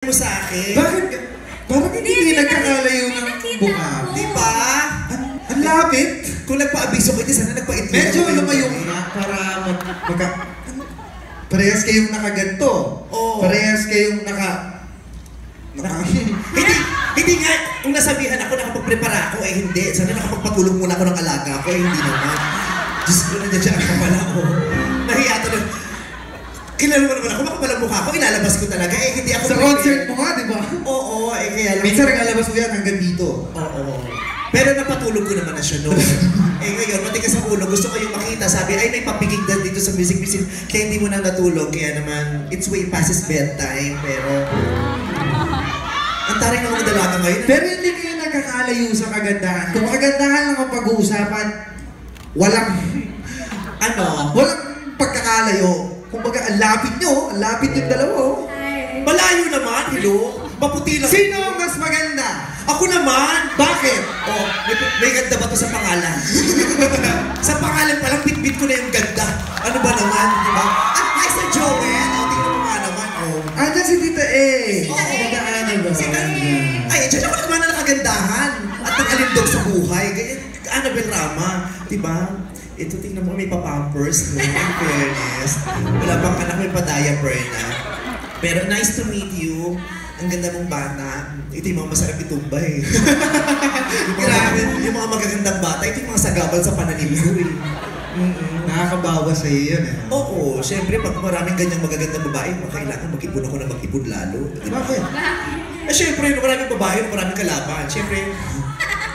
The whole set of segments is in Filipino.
mo sa akin. Bakit? Parang hindi nagkakalayo ng buka. Di ba? Ang lapit. Kung nagpa-abiso ko, hindi sana nagpa-itlo. Medyo lumayo nga para parehas kayong nakaganto. Oo. Parehas kayong Hindi nga, kung nasabihan ako, nakapagprepara ako, hindi. Sana nakapagpatulong muna ako ng alaga ko, hindi naman. Diyos ko, nandiyan ka pala ako. Nahiya to na. Kilala mo naman ako, makapalang mukha ko, ilalabas ko talaga. Hindi ako... Sa concert mo nga, di ba? Oo, kaya lang. Minsan naglalabas mo yan hanggang dito. Oo. Pero napatulog ko naman na siya noon. Ngayon, matigas ang ulo, gusto ko yung makita. Sabi, ay may papiging dad dito sa music museum. Kaya hindi mo na natulog. Kaya naman, it's way past his bedtime. Pero... ang taring ng mga dalaga ngayon. Pero hindi kayo nagkakalayo sa kagandahan. Kung kagandahan lang ang pag-uusapan, walang pagkakalayo. Kumbaga, ang lapit nyo, ang lapit yung dalawa. Malayo naman, hello? Maputi lang. Sino ang mas maganda? Ako naman! Bakit? Oh, may ganda ba to sa pangalan? Sa pangalan pa lang, bit-bit ko na yung ganda. Ano ba naman, di ba? At ay sa Joel, tingnan mo nga naman, Andyan si Tita A. Magdaanan ba? Ay, dyan ako naman na nakagandahan. At nag-alindog sa buhay. Ganyan, Annabel Rama, di ba? Ito, tingnan mo, may pa-pampers, no? In fairness. Wala bang anak, may pa-diaper na. Pero nice to meet you. Ang ganda mong bata. Ito yung mga masarap itumba eh. yung mga magagandang bata, ito yung mga sagabal sa pananim mo eh. Nakakabawas sa iyo yan eh. Oo, syempre pag maraming ganyang magagandang babae, kailangan mag-ipon ako na mag-ipon lalo. Bakit? Syempre, maraming babae, maraming kalaban. Syempre,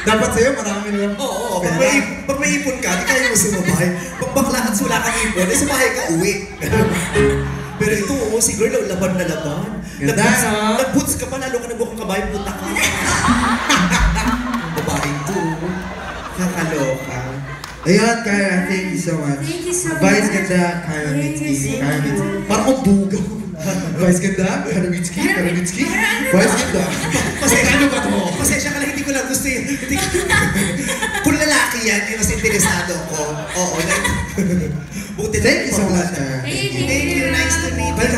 dapat sa'yo marami na lang. Oo, pag may ipon ka, di kaya mo sumabay. Pag bakla at sula kang ipon, sa bahay ka uwi. Pero ito, si girl, laban na laban. Ganda, no? Nag-boots ka pa, lalo ka nag-bukang kabahay, puta ka. Ang babaeng to. Nakaloka. Ayun, Kyra, thank you so much. Thank you so much. Vice ganda, Kyra Mitski. Parang kong bugaw. Vice ganda, Kyra Mitski. Vice ganda. Ano ba to? Pasensya ka lang, hindi ko lang gusto yun. Kung lalaki yan, mas interesado ko. Oo. Buti na. Thank you so much. Thank you. Nice to meet you.